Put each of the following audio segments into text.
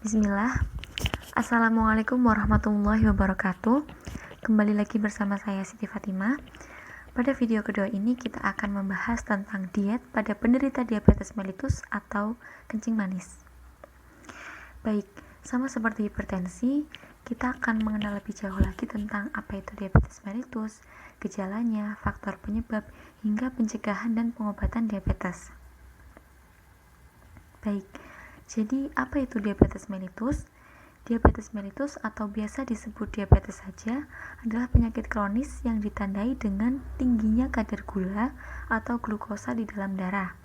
Bismillah. Assalamualaikum warahmatullahi wabarakatuh. Kembali lagi bersama saya Siti Fatimah. Pada video kedua ini kita akan membahas tentang diet pada penderita diabetes mellitus atau kencing manis. Baik, sama seperti hipertensi, kita akan mengenal lebih jauh lagi tentang apa itu diabetes mellitus, gejalanya, faktor penyebab, hingga pencegahan dan pengobatan diabetes. Baik, jadi apa itu diabetes mellitus? Diabetes mellitus atau biasa disebut diabetes saja adalah penyakit kronis yang ditandai dengan tingginya kadar gula atau glukosa di dalam darah.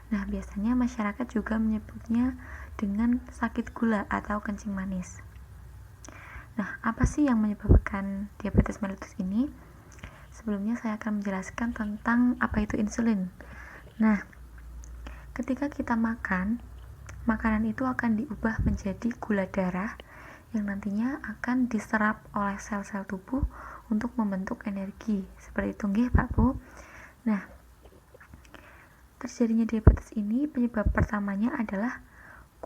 Nah, biasanya masyarakat juga menyebutnya dengan sakit gula atau kencing manis. Nah, apa sih yang menyebabkan diabetes mellitus ini? Sebelumnya saya akan menjelaskan tentang apa itu insulin. Nah, ketika kita makan, makanan itu akan diubah menjadi gula darah yang nantinya akan diserap oleh sel-sel tubuh untuk membentuk energi. Seperti itu nggih, Pak Bu. Nah, terjadinya diabetes ini penyebab pertamanya adalah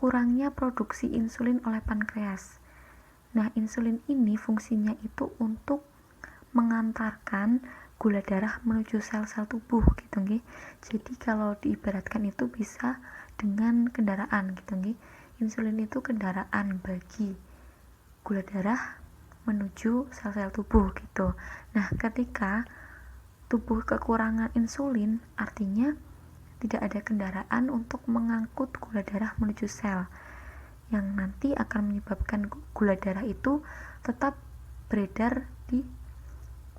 kurangnya produksi insulin oleh pankreas. Nah, insulin ini fungsinya itu untuk mengantarkan gula darah menuju sel-sel tubuh gitu nggih. Jadi kalau diibaratkan itu bisa dengan kendaraan gitu nggih. Insulin itu kendaraan bagi gula darah menuju sel-sel tubuh gitu. Nah, ketika tubuh kekurangan insulin, artinya tidak ada kendaraan untuk mengangkut gula darah menuju sel, yang nanti akan menyebabkan gula darah itu tetap beredar di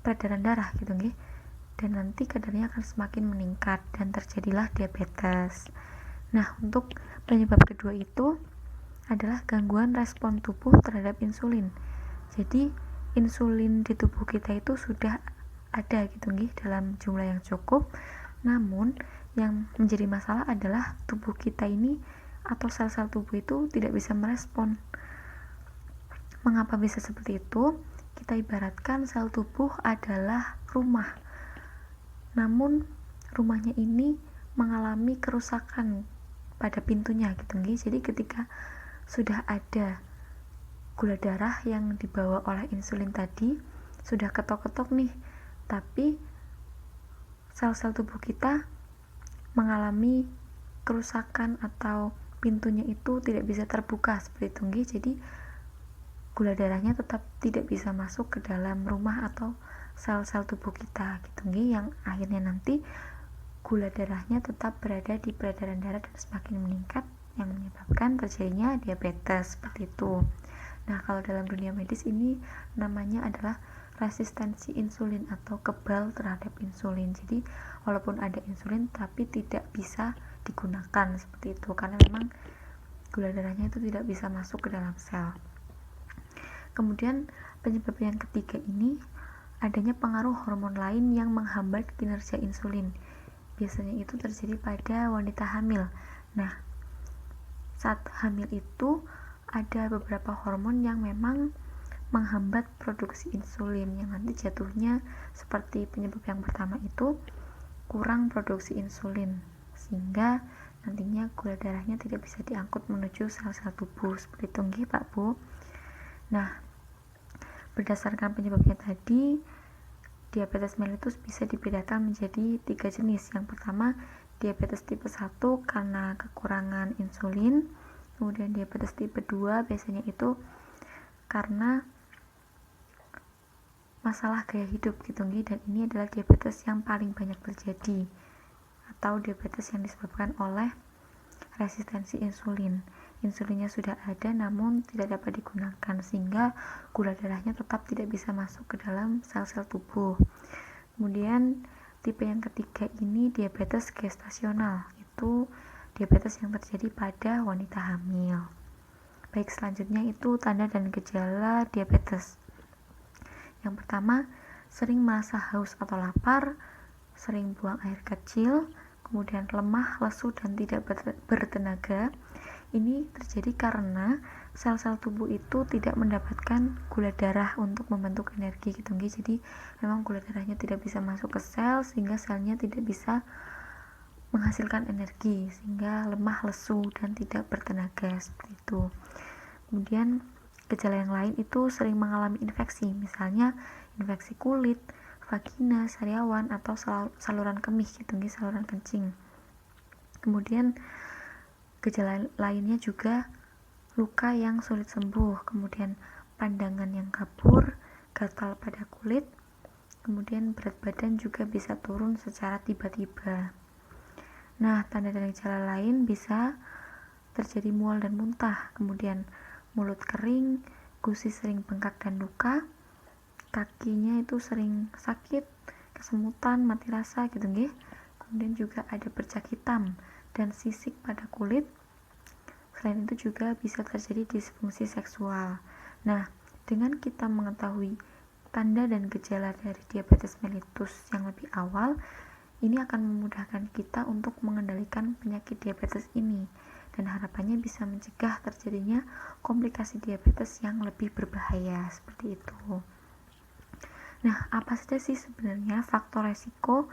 peredaran darah gitu nggih. Dan nanti kadarnya akan semakin meningkat dan terjadilah diabetes. Nah, untuk penyebab kedua itu adalah gangguan respon tubuh terhadap insulin. Jadi insulin di tubuh kita itu sudah ada gitu nggih dalam jumlah yang cukup, namun yang menjadi masalah adalah tubuh kita ini atau sel-sel tubuh itu tidak bisa merespon. Mengapa bisa seperti itu? Kita ibaratkan sel tubuh adalah rumah, namun rumahnya ini mengalami kerusakan pada pintunya gitu nggih. Jadi ketika sudah ada gula darah yang dibawa oleh insulin tadi, sudah ketok-ketok nih, tapi sel-sel tubuh kita mengalami kerusakan atau pintunya itu tidak bisa terbuka seperti itu nggih. Jadi gula darahnya tetap tidak bisa masuk ke dalam rumah atau sel-sel tubuh kita gitu nggih, yang akhirnya nanti gula darahnya tetap berada di peredaran darah dan semakin meningkat, yang menyebabkan terjadinya diabetes seperti itu. Nah, kalau dalam dunia medis ini namanya adalah resistensi insulin atau kebal terhadap insulin. Jadi, walaupun ada insulin tapi tidak bisa digunakan seperti itu karena memang gula darahnya itu tidak bisa masuk ke dalam sel. Kemudian, penyebab yang ketiga ini adanya pengaruh hormon lain yang menghambat kinerja insulin. Biasanya itu terjadi pada wanita hamil. Nah, saat hamil itu ada beberapa hormon yang memang menghambat produksi insulin, yang nanti jatuhnya seperti penyebab yang pertama itu kurang produksi insulin, sehingga nantinya gula darahnya tidak bisa diangkut menuju sel-sel tubuh seperti itu nggih, Pak Bu. Nah, berdasarkan penyebabnya tadi, diabetes mellitus bisa dibedakan menjadi 3 jenis. Yang pertama, diabetes tipe 1 karena kekurangan insulin. Kemudian diabetes tipe 2 biasanya itu karena masalah gaya hidup gitu nggih, dan ini adalah diabetes yang paling banyak terjadi atau diabetes yang disebabkan oleh resistensi insulin. Insulinnya sudah ada namun tidak dapat digunakan sehingga gula darahnya tetap tidak bisa masuk ke dalam sel-sel tubuh. Kemudian tipe yang ketiga ini diabetes gestasional, itu diabetes yang terjadi pada wanita hamil. Baik, selanjutnya itu tanda dan gejala diabetes. Yang pertama, sering merasa haus atau lapar, sering buang air kecil, kemudian lemah, lesu, dan tidak bertenaga. Ini terjadi karena sel-sel tubuh itu tidak mendapatkan gula darah untuk membentuk energi gitu nggih. Jadi memang gula darahnya tidak bisa masuk ke sel sehingga selnya tidak bisa menghasilkan energi sehingga lemah, lesu, dan tidak bertenaga seperti itu. Kemudian gejala yang lain itu sering mengalami infeksi, misalnya infeksi kulit, vagina, sariawan, atau saluran kemih gitu, saluran kencing. Kemudian gejala lainnya juga luka yang sulit sembuh, kemudian pandangan yang kabur, gatal pada kulit, kemudian berat badan juga bisa turun secara tiba-tiba. Nah, tanda dan gejala lain bisa terjadi mual dan muntah, kemudian mulut kering, gusi sering bengkak dan luka, kakinya itu sering sakit, kesemutan, mati rasa gitu nggih. Kemudian juga ada bercak hitam dan sisik pada kulit. Selain itu juga bisa terjadi disfungsi seksual. Nah, dengan kita mengetahui tanda dan gejala dari diabetes mellitus yang lebih awal, ini akan memudahkan kita untuk mengendalikan penyakit diabetes ini, dan harapannya bisa mencegah terjadinya komplikasi diabetes yang lebih berbahaya seperti itu. Nah, apa saja sih sebenarnya faktor resiko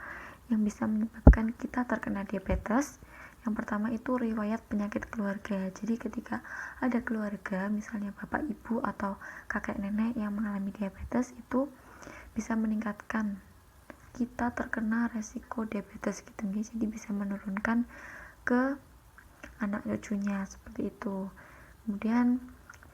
yang bisa menyebabkan kita terkena diabetes? Yang pertama itu riwayat penyakit keluarga. Jadi ketika ada keluarga, misalnya bapak, ibu, atau kakek nenek yang mengalami diabetes, itu bisa meningkatkan kita terkena resiko diabetes gitu. Jadi bisa menurunkan ke anak cucunya seperti itu. Kemudian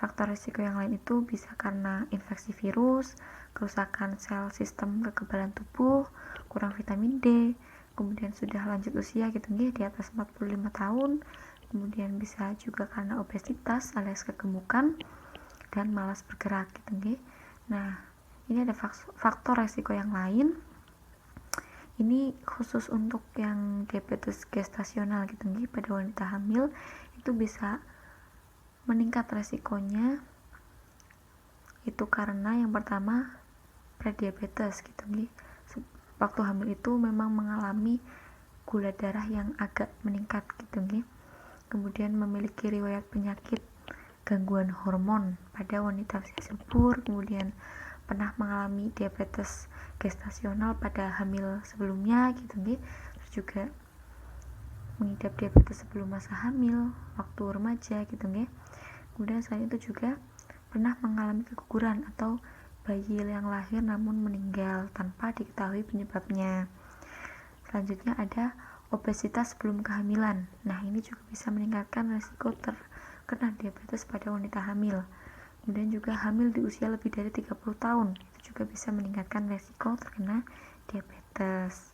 faktor risiko yang lain itu bisa karena infeksi virus, kerusakan sel sistem kekebalan tubuh, kurang vitamin D, kemudian sudah lanjut usia gitu nggih, di atas 45 tahun, kemudian bisa juga karena obesitas alias kegemukan dan malas bergerak gitu nggih. Nah, ini ada faktor resiko yang lain. Ini khusus untuk yang diabetes gestasional gitu nggih, pada wanita hamil itu bisa meningkat resikonya itu karena yang pertama prediabetes gitu nggih. Waktu hamil itu memang mengalami gula darah yang agak meningkat gitu nggih. Kemudian memiliki riwayat penyakit gangguan hormon pada wanita usia subur, kemudian pernah mengalami diabetes gestasional pada hamil sebelumnya gitu nggih. Terus juga mengidap diabetes sebelum masa hamil, waktu remaja gitu nggih. Kemudian selain itu juga pernah mengalami keguguran atau bayi yang lahir namun meninggal tanpa diketahui penyebabnya. Selanjutnya ada obesitas sebelum kehamilan. Nah, ini juga bisa meningkatkan risiko terkena diabetes pada wanita hamil. Kemudian juga hamil di usia lebih dari 30 tahun. Itu juga bisa meningkatkan risiko terkena diabetes.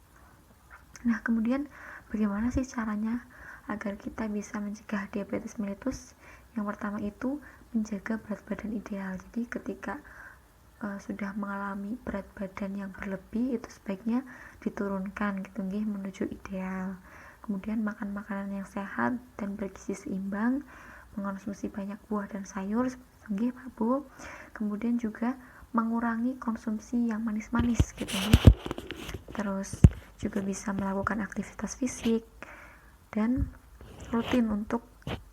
Nah, kemudian bagaimana sih caranya agar kita bisa mencegah diabetes mellitus? Yang pertama itu menjaga berat badan ideal. Jadi ketika sudah mengalami berat badan yang berlebih, itu sebaiknya diturunkan gitu nggih menuju ideal. Kemudian makan makanan yang sehat dan bergizi seimbang, mengonsumsi banyak buah dan sayur seperti nggih Pak Bu. Kemudian juga mengurangi konsumsi yang manis-manis gitu nggih. Terus juga bisa melakukan aktivitas fisik dan rutin untuk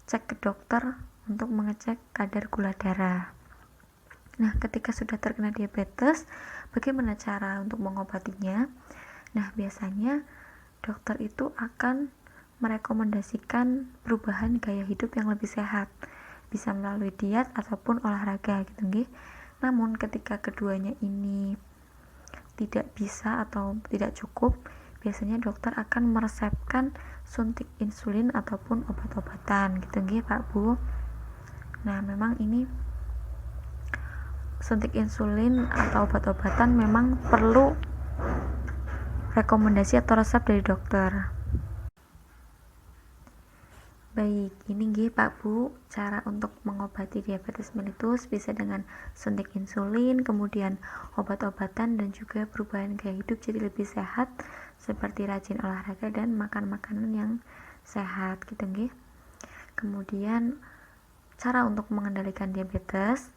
cek ke dokter untuk mengecek kadar gula darah. Nah, ketika sudah terkena diabetes, bagaimana cara untuk mengobatinya? Nah, biasanya dokter itu akan merekomendasikan perubahan gaya hidup yang lebih sehat, bisa melalui diet ataupun olahraga gitu nggih. Namun ketika keduanya ini tidak bisa atau tidak cukup, biasanya dokter akan meresepkan suntik insulin ataupun obat-obatan gitu nggih Pak Bu. Nah, memang ini suntik insulin atau obat-obatan memang perlu rekomendasi atau resep dari dokter. Baik, ini nggih Pak Bu, cara untuk mengobati diabetes mellitus bisa dengan suntik insulin, kemudian obat-obatan dan juga perubahan gaya hidup jadi lebih sehat seperti rajin olahraga dan makan makanan yang sehat gitu nggih. Kemudian cara untuk mengendalikan diabetes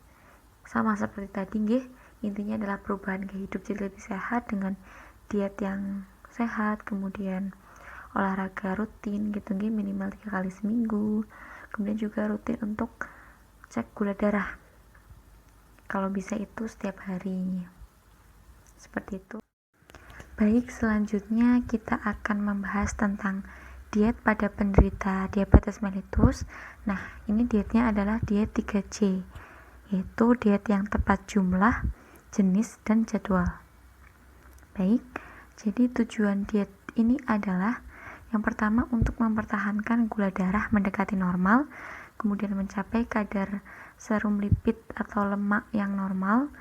sama seperti tadi nggih, intinya adalah perubahan gaya hidup jadi lebih sehat dengan diet yang sehat, kemudian olahraga rutin gitu nggih, minimal 3 kali seminggu. Kemudian juga rutin untuk cek gula darah, kalau bisa itu setiap hari, seperti itu. Baik, selanjutnya kita akan membahas tentang diet pada penderita diabetes mellitus. Nah, ini dietnya adalah diet 3C, yaitu diet yang tepat jumlah, jenis, dan jadwal. Baik, jadi tujuan diet ini adalah yang pertama untuk mempertahankan gula darah mendekati normal, kemudian mencapai kadar serum lipid atau lemak yang normal,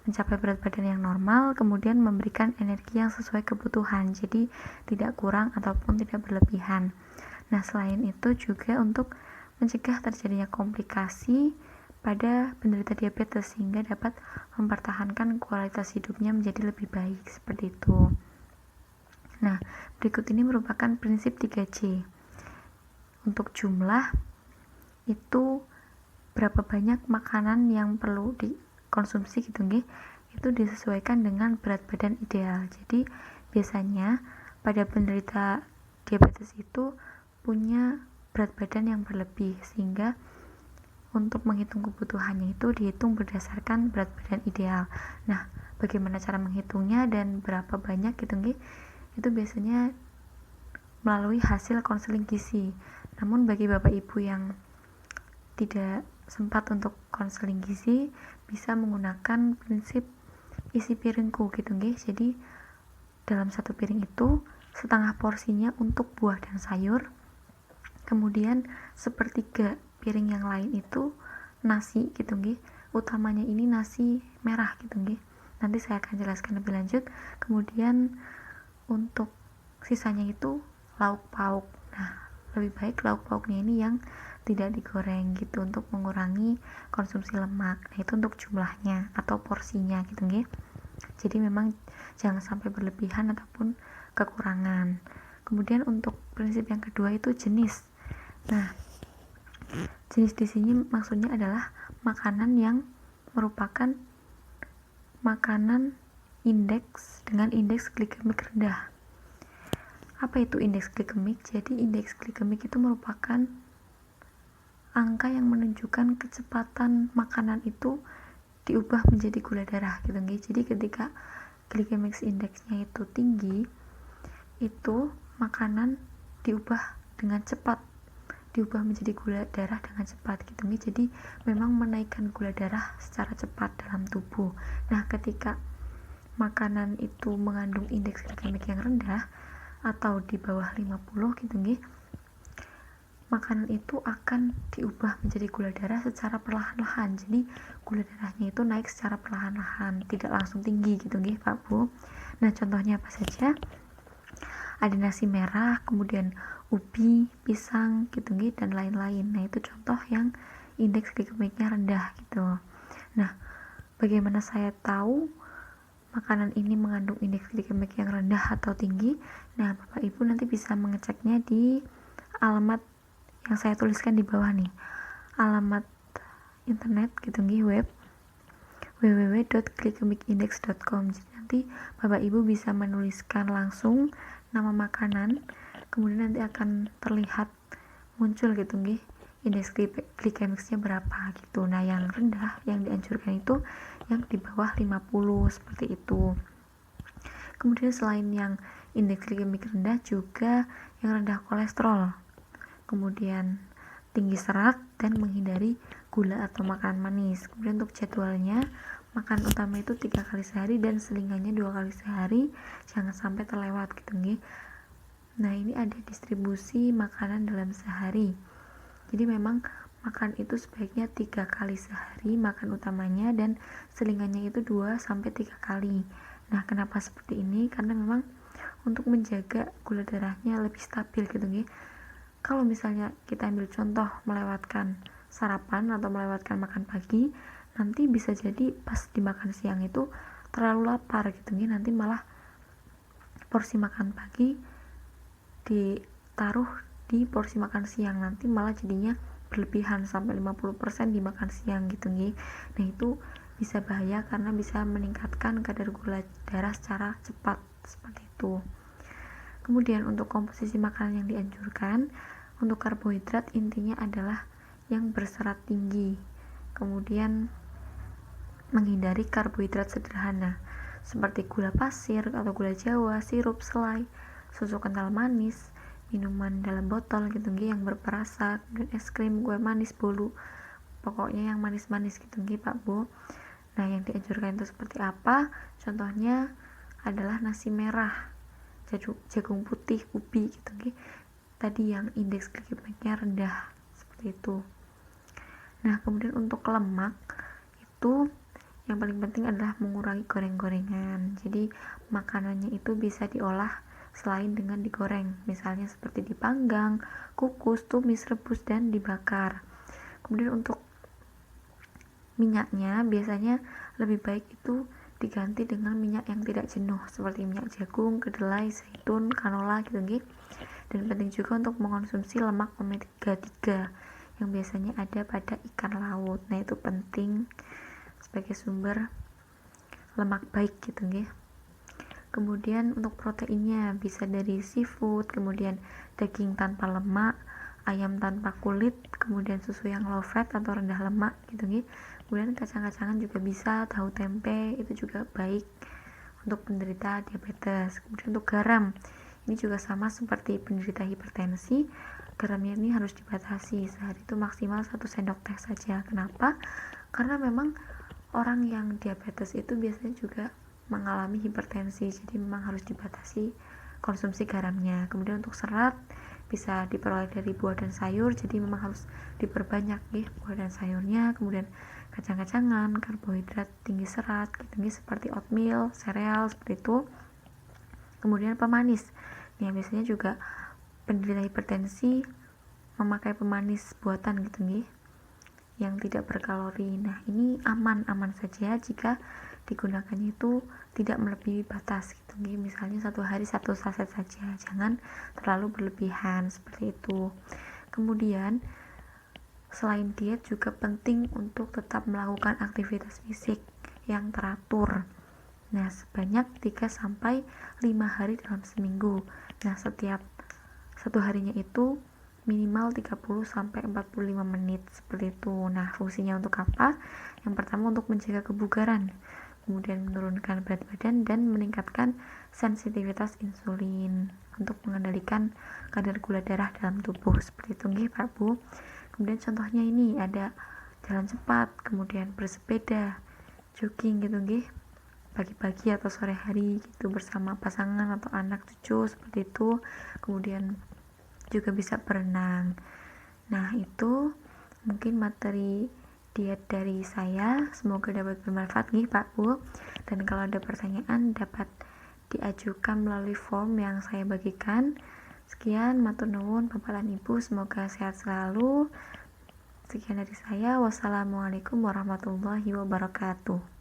mencapai berat badan yang normal, kemudian memberikan energi yang sesuai kebutuhan, jadi tidak kurang ataupun tidak berlebihan. Nah, selain itu juga untuk mencegah terjadinya komplikasi pada penderita diabetes sehingga dapat mempertahankan kualitas hidupnya menjadi lebih baik, seperti itu. Nah, berikut ini merupakan prinsip 3C. Untuk jumlah, itu berapa banyak makanan yang perlu dikonsumsi gitu nggih, itu disesuaikan dengan berat badan ideal. Jadi, biasanya pada penderita diabetes itu punya berat badan yang berlebih, sehingga untuk menghitung kebutuhannya itu dihitung berdasarkan berat badan ideal. Nah, bagaimana cara menghitungnya dan berapa banyak gitu nggih? Itu biasanya melalui hasil konseling gizi. Namun bagi Bapak Ibu yang tidak sempat untuk konseling gizi, bisa menggunakan prinsip isi piringku gitu nggih. Jadi dalam satu piring itu setengah porsinya untuk buah dan sayur, kemudian sepertiga piring yang lain itu nasi gitu nggih. Utamanya ini nasi merah gitu nggih. Nanti saya akan jelaskan lebih lanjut. Kemudian untuk sisanya itu lauk pauk. Nah, lebih baik lauk pauknya ini yang tidak digoreng gitu untuk mengurangi konsumsi lemak. Nah, itu untuk jumlahnya atau porsinya gitu nggih. Jadi memang jangan sampai berlebihan ataupun kekurangan. Kemudian untuk prinsip yang kedua itu jenis. Nah, jenis di sini maksudnya adalah makanan yang merupakan makanan dengan indeks glikemik rendah. Apa itu indeks glikemik? Jadi indeks glikemik itu merupakan angka yang menunjukkan kecepatan makanan itu diubah menjadi gula darah gitu nggih. Jadi ketika glycemic index-nya itu tinggi, itu makanan diubah dengan cepat, diubah menjadi gula darah dengan cepat gitu nggih. Jadi memang menaikkan gula darah secara cepat dalam tubuh. Nah, ketika makanan itu mengandung indeks glikemik yang rendah atau di bawah 50 gitu nggih, makanan itu akan diubah menjadi gula darah secara perlahan-lahan. Jadi gula darahnya itu naik secara perlahan-lahan, tidak langsung tinggi gitu nggih Pak Bu. Nah, contohnya apa saja? Ada nasi merah, kemudian ubi, pisang gitu nggih, dan lain-lain. Nah, itu contoh yang indeks glikemiknya rendah gitu. Nah, bagaimana saya tahu makanan ini mengandung indeks glikemik yang rendah atau tinggi? Nah, Bapak Ibu nanti bisa mengeceknya di alamat yang saya tuliskan di bawah nih, alamat internet gitu nggih, web www.glycemicindex.com. Jadi nanti Bapak Ibu bisa menuliskan langsung nama makanan, kemudian nanti akan terlihat muncul gitu nggih indeks glikemiknya berapa gitu. Nah, yang rendah yang dianjurkan itu yang di bawah 50 seperti itu. Kemudian selain yang indeks glikemik rendah, juga yang rendah kolesterol, kemudian tinggi serat, dan menghindari gula atau makanan manis. Kemudian untuk jadwalnya, makan utama itu 3 kali sehari dan selingannya 2 kali sehari, jangan sampai terlewat gitu nggih. Nah, ini ada distribusi makanan dalam sehari. Jadi memang makan itu sebaiknya 3 kali sehari makan utamanya, dan selingannya itu 2-3 kali. Nah, kenapa seperti ini? Karena memang untuk menjaga gula darahnya lebih stabil gitu nggih. Kalau misalnya kita ambil contoh melewatkan sarapan atau melewatkan makan pagi, nanti bisa jadi pas dimakan siang itu terlalu lapar gitu nggih. Nanti malah porsi makan pagi ditaruh di porsi makan siang, nanti malah jadinya berlebihan sampai 50% dimakan siang gitu nggih. Nah, itu bisa bahaya karena bisa meningkatkan kadar gula darah secara cepat seperti itu. Kemudian untuk komposisi makanan yang dianjurkan, untuk karbohidrat intinya adalah yang berserat tinggi. Kemudian menghindari karbohidrat sederhana seperti gula pasir atau gula jawa, sirup, selai, susu kental manis, minuman dalam botol gitu nggih yang berperasa, es krim, kue manis, bolu, pokoknya yang manis-manis gitu nggih Pak Bu. Nah, yang dianjurkan itu seperti apa? Contohnya adalah nasi merah, jagung putih, ubi gitu nggih. Tadi yang indeks glikemiknya rendah seperti itu. Nah, kemudian untuk lemak itu yang paling penting adalah mengurangi goreng-gorengan. Jadi makanannya itu bisa diolah selain dengan digoreng, misalnya seperti dipanggang, kukus, tumis, rebus, dan dibakar. Kemudian untuk minyaknya biasanya lebih baik itu diganti dengan minyak yang tidak jenuh seperti minyak jagung, kedelai, zaitun, canola gitu nggih. Dan penting juga untuk mengkonsumsi lemak omega 3 yang biasanya ada pada ikan laut. Nah, itu penting sebagai sumber lemak baik gitu nggih. Kemudian untuk proteinnya bisa dari seafood, kemudian daging tanpa lemak, ayam tanpa kulit, kemudian susu yang low fat atau rendah lemak gitu nggih. Kemudian kacang-kacangan juga bisa, tahu tempe itu juga baik untuk penderita diabetes. Kemudian untuk garam, ini juga sama seperti penderita hipertensi, garamnya ini harus dibatasi, sehari itu maksimal 1 sendok teh saja. Kenapa? Karena memang orang yang diabetes itu biasanya juga mengalami hipertensi, jadi memang harus dibatasi konsumsi garamnya. Kemudian untuk serat bisa diperoleh dari buah dan sayur, jadi memang harus diperbanyak nih buah dan sayurnya. Kemudian kacang-kacangan, karbohidrat tinggi serat gitu nih, seperti oatmeal, sereal seperti itu. Kemudian pemanis, nih biasanya juga penderita hipertensi memakai pemanis buatan gitu nih yang tidak berkalori. Nah, ini aman-aman saja jika digunakannya itu tidak melebihi batas gitu nih. Misalnya satu hari 1 saset saja, jangan terlalu berlebihan seperti itu. Kemudian selain diet juga penting untuk tetap melakukan aktivitas fisik yang teratur. Nah, sebanyak 3-5 hari dalam seminggu. Nah, setiap satu harinya itu minimal 30-45 menit seperti itu. Nah, fungsinya untuk apa? Yang pertama untuk menjaga kebugaran, kemudian menurunkan berat badan dan meningkatkan sensitivitas insulin untuk mengendalikan kadar gula darah dalam tubuh seperti itu nggih Pak Bu. Kemudian contohnya ini ada jalan cepat, kemudian bersepeda, jogging gitu nggih, pagi-pagi atau sore hari gitu bersama pasangan atau anak cucu seperti itu. Kemudian juga bisa berenang. Nah, itu mungkin materi diet dari saya, semoga dapat bermanfaat nih Pak Bu. Dan kalau ada pertanyaan dapat diajukan melalui form yang saya bagikan. Sekian, matur nuwun Bapak dan Ibu, semoga sehat selalu. Sekian dari saya, wassalamualaikum warahmatullahi wabarakatuh.